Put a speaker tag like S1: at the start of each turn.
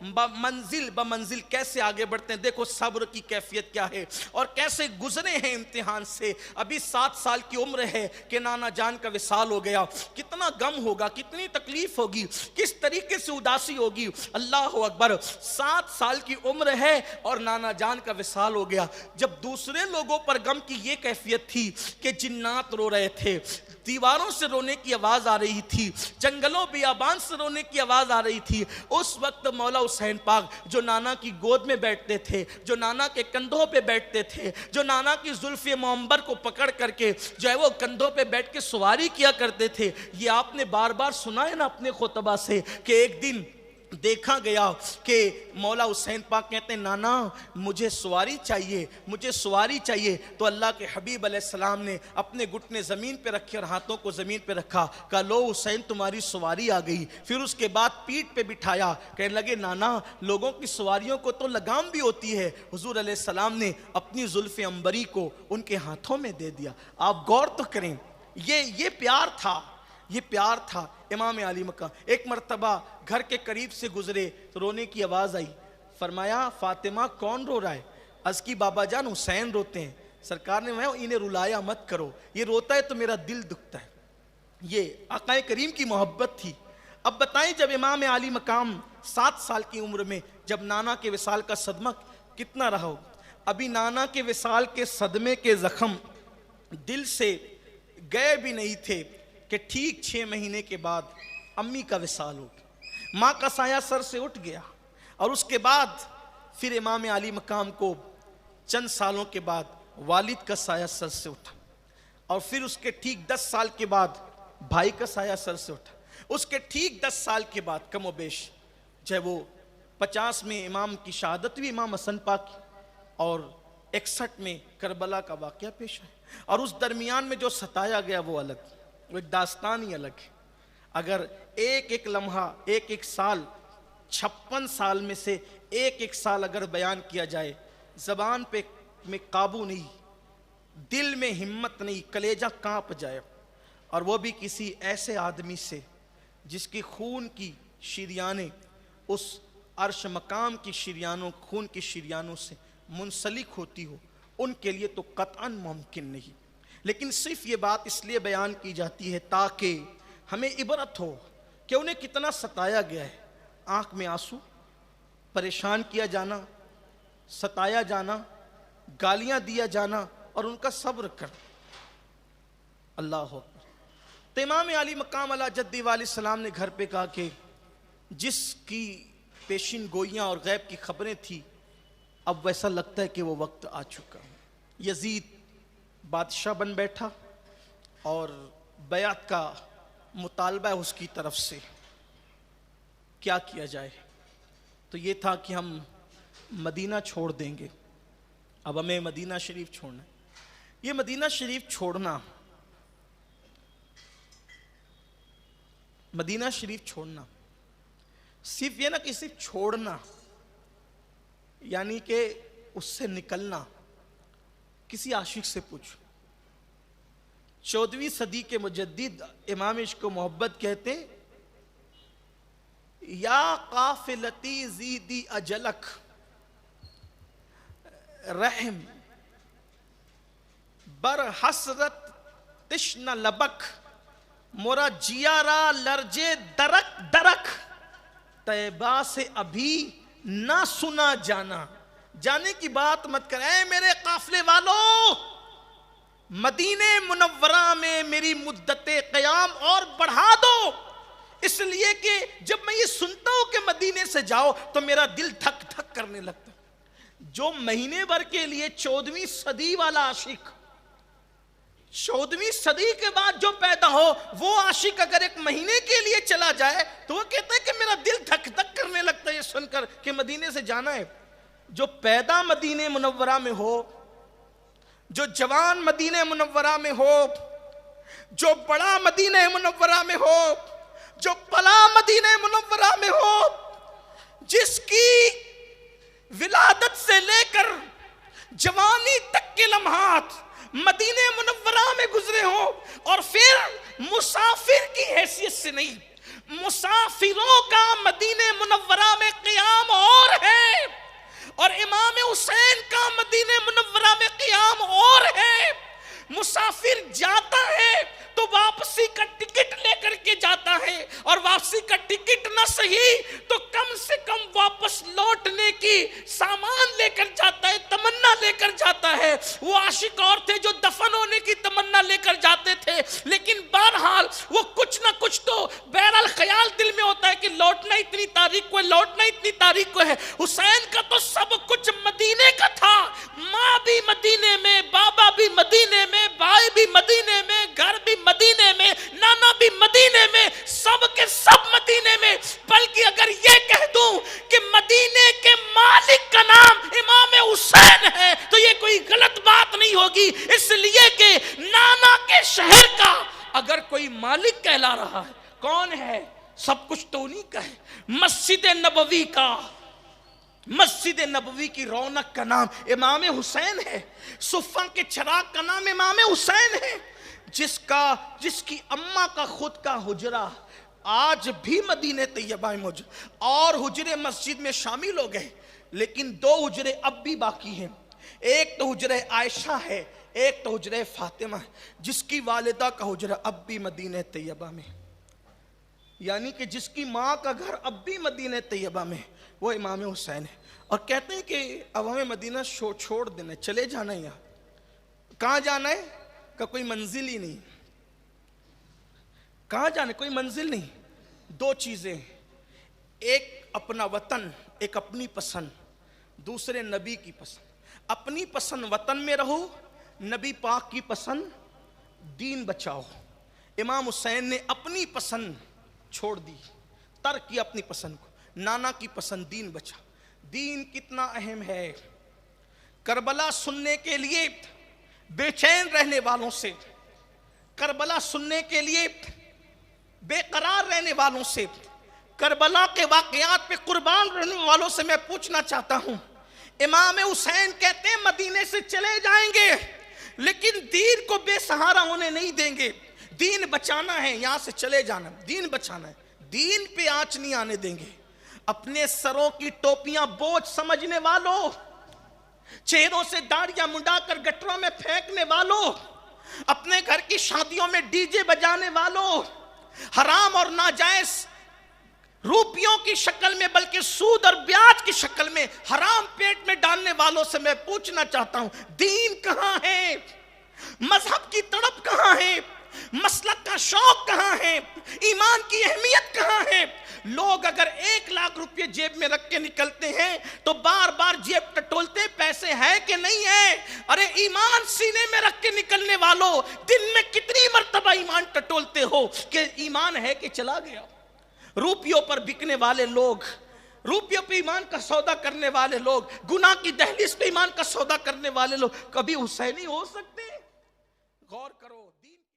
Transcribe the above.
S1: منزل بمنزل کیسے آگے بڑھتے ہیں. دیکھو صبر کی کیفیت کیا ہے اور کیسے گزرے ہیں امتحان سے. ابھی 7 سال کی عمر ہے کہ نانا جان کا وصال ہو گیا. کتنا غم ہوگا, کتنی تکلیف ہوگی, کس طریقے سے اداسی ہوگی. اللہ اکبر, 7 سال کی عمر ہے اور نانا جان کا وصال ہو گیا. جب دوسرے لوگوں پر غم کی یہ کیفیت تھی کہ جنات رو رہے تھے, دیواروں سے رونے کی آواز آ رہی تھی, جنگلوں بیابان سے رونے کی آواز آ رہی تھی, اس وقت مولا حسین پاک جو نانا کی گود میں بیٹھتے تھے, جو نانا کے کندھوں پہ بیٹھتے تھے, جو نانا کی زلف معمبر کو پکڑ کر کے جو ہے وہ کندھوں پہ بیٹھ کے سواری کیا کرتے تھے, یہ آپ نے بار بار سنا ہے نا اپنے خطبہ سے کہ ایک دن دیکھا گیا کہ مولا حسین پاک کہتے ہیں نانا مجھے سواری چاہیے, مجھے سواری چاہیے. تو اللہ کے حبیب علیہ السلام نے اپنے گھٹنے زمین پہ رکھے اور ہاتھوں کو زمین پہ رکھا, کہا لو حسین تمہاری سواری آ گئی. پھر اس کے بعد پیٹھ پہ بٹھایا, کہنے لگے نانا لوگوں کی سواریوں کو تو لگام بھی ہوتی ہے. حضور علیہ السلام نے اپنی زلف عنبری کو ان کے ہاتھوں میں دے دیا. آپ غور تو کریں, یہ پیار تھا, یہ پیار تھا. امام علی مقام ایک مرتبہ گھر کے قریب سے گزرے تو رونے کی آواز آئی. فرمایا فاطمہ کون رو رہا ہے؟ عرض کی بابا جان حسین روتے ہیں. سرکار نے فرمایا انہیں رلایا مت کرو, یہ روتا ہے تو میرا دل دکھتا ہے. یہ آقا کریم کی محبت تھی. اب بتائیں جب امام علی مقام 7 سال کی عمر میں جب نانا کے وصال کا صدمہ کتنا رہا ہو, ابھی نانا کے وصال کے صدمے کے زخم دل سے گئے بھی نہیں تھے کہ ٹھیک 6 مہینے کے بعد امی کا وصال ہو گیا. ماں کا سایہ سر سے اٹھ گیا اور اس کے بعد پھر امام علی مقام کو چند سالوں کے بعد والد کا سایہ سر سے اٹھا اور پھر اس کے ٹھیک 10 سال کے بعد بھائی کا سایہ سر سے اٹھا. اس کے ٹھیک 10 سال کے بعد کم و بیش چاہے وہ 50 میں امام کی شہادت ہوئی امام حسن پاک کی اور 61 میں کربلا کا واقعہ پیش آیا. اور اس درمیان میں جو ستایا گیا وہ الگ, وہ ایک داستان ہی الگ ہے. اگر ایک ایک لمحہ, ایک ایک سال, 56 سال میں سے ایک ایک سال اگر بیان کیا جائے, زبان پہ میں قابو نہیں, دل میں ہمت نہیں, کلیجہ کانپ جائے. اور وہ بھی کسی ایسے آدمی سے جس کی خون کی شریانیں اس عرش مقام کی شریانوں, خون کی شریانوں سے منسلک ہوتی ہو, ان کے لیے تو قطعاً ممکن نہیں. لیکن صرف یہ بات اس لیے بیان کی جاتی ہے تاکہ ہمیں عبرت ہو کہ انہیں کتنا ستایا گیا ہے. آنکھ میں آنسو, پریشان کیا جانا, ستایا جانا, گالیاں دیا جانا اور ان کا صبر کر. اللہ اکبر. تو امام علی مقام علی جدی علیہ السلام نے گھر پہ کہا کہ جس کی پیشین گوئیاں اور غیب کی خبریں تھی اب ویسا لگتا ہے کہ وہ وقت آ چکا. یزید بادشاہ بن بیٹھا اور بیعت کا مطالبہ ہے اس کی طرف سے, کیا کیا جائے؟ تو یہ تھا کہ ہم مدینہ چھوڑ دیں گے. اب ہمیں مدینہ شریف چھوڑنا ہے. یہ مدینہ شریف چھوڑنا, مدینہ شریف چھوڑنا صرف یہ نہ کہ صرف چھوڑنا یعنی کہ اس سے نکلنا. کسی عاشق سے پوچھو, 14ویں صدی کے مجدد امام عشق و محبت کہتے ہیں یا قافلتی زیدی اجلک رحم بر حسرت تشن لبک مورا جیارا لرجے درک درک طیبہ سے ابھی نہ سنا جانا. جانے کی بات مت کر. اے میرے قافلے والوں, مدینہ منورہ میں میری مدت قیام اور بڑھا دو, اس لیے کہ جب میں یہ سنتا ہوں کہ مدینے سے جاؤ تو میرا دل دھک دھک کرنے لگتا. جو مہینے بھر کے لیے 14ویں صدی والا عاشق, 14ویں صدی کے بعد جو پیدا ہو وہ عاشق اگر ایک مہینے کے لیے چلا جائے تو وہ کہتا ہے کہ میرا دل دھک دھک کرنے لگتا ہے یہ سن کر کہ مدینے سے جانا ہے. جو پیدا مدینہ منورہ میں ہو, جو جوان مدینہ منورہ میں ہو, جو بڑا مدینہ منورہ میں ہو, جو پلا مدینہ منورہ میں ہو, جس کی ولادت سے لے کر جوانی تک کے لمحات مدینہ منورہ میں گزرے ہوں اور پھر مسافر کی حیثیت سے نہیں, مسافروں کا مدینہ منورہ میں قیام کوئی سامان لے کر جاتا ہے، تمنا لے کر جاتا ہے. وہ عاشق اور تھے جو دفن ہونے کی تمنا لے کر جاتے تھے، لیکن بہرحال وہ کچھ نہ کچھ تو بہرحال خیال دل میں ہوتا ہے کہ لوٹنا اتنی تاریخ کو ہے، لوٹنا اتنی تاریخ کو ہے. حسین کا تو سب کچھ مدینے کا تھا، ماں بھی مدینے میں، بابا بھی مدینے میں، بھائی بھی مدینے میں، گھر بھی مدینے میں، نانا بھی مدینے میں، سب کے سب مدینے میں. بلکہ اگر یہ کہہ دوں کہ مدینے کے مالک کا نام امام حسین ہے تو یہ کوئی غلط بات نہیں ہوگی، اس لیے کہ نانا کے شہر کا اگر کوئی مالک کہلا رہا ہے، کون ہے؟ سب کچھ تو انہی کا ہے. مسجد نبوی کا، مسجد نبوی کی رونق کا نام امام حسین ہے، صفہ کے چراغ کا نام امام حسین ہے، جس کی اماں کا خود کا حجرہ آج بھی مدینہ طیبہ میں موجود، اور حجرے مسجد میں شامل ہو گئے، لیکن 2 حجرے اب بھی باقی ہیں. ایک تو حجرہ عائشہ ہے، ایک تو حجرہ فاطمہ ہے، جس کی والدہ کا حجرہ اب بھی مدینہ طیبہ میں، یعنی کہ جس کی ماں کا گھر اب بھی مدینہ طیبہ میں، وہ امام حسین ہے. اور کہتے ہیں کہ اب ہمیں مدینہ چھوڑ دینا، چلے جانا ہے. یہاں کہاں جانا ہے؟ کہ کوئی منزل ہی نہیں. کہاں جانا ہے؟ کوئی منزل نہیں. 2 چیزیں، ایک اپنا وطن، ایک اپنی پسند، دوسرے نبی کی پسند. اپنی پسند وطن میں رہو، نبی پاک کی پسند دین بچاؤ. امام حسین نے اپنی پسند چھوڑ دی، ترک کی اپنی پسند کو. نانا کی پسند دین بچا. دین کتنا اہم ہے. کربلا سننے کے لیے بے چین رہنے والوں سے، کربلا سننے کے لیے بے قرار رہنے والوں سے، کربلا کے واقعات پہ قربان رہنے والوں سے میں پوچھنا چاہتا ہوں. امام حسین کہتے ہیں مدینے سے چلے جائیں گے لیکن دین کو بے سہارا ہونے نہیں دیں گے. دین بچانا ہے، یہاں سے چلے جانا، دین بچانا ہے، دین پہ آنچ نہیں آنے دیں گے. اپنے سروں کی ٹوپیاں بوجھ سمجھنے والوں، چہروں سے داڑیاں منڈا کر گٹروں میں پھینکنے والوں، اپنے گھر کی شادیوں میں ڈی جے بجانے والوں، حرام اور ناجائز روپیوں کی شکل میں بلکہ سود اور بیاج کی شکل میں حرام پیٹ میں ڈالنے والوں سے میں پوچھنا چاہتا ہوں، دین کہاں ہے؟ مذہب کی تڑپ کہاں ہے؟ مسلک کا شوق کہاں ہے؟ ایمان کی اہمیت کہاں ہے؟ لوگ اگر 1 لاکھ روپے جیب میں رکھ کے نکلتے ہیں تو بار بار جیب ٹٹولتے پیسے ہے کہ نہیں ہے؟ ارے ایمان سینے میں رکھ کے نکلنے والوں، دن میں کتنی مرتبہ ایمان ٹٹولتے ہو کہ ایمان ہے کہ چلا گیا؟ روپیوں پر بکنے والے لوگ، روپیوں پہ ایمان کا سودا کرنے والے لوگ، گناہ کی دہلیز پہ ایمان کا سودا کرنے والے لوگ کبھی حسینی ہو سکتے؟ غور کرو.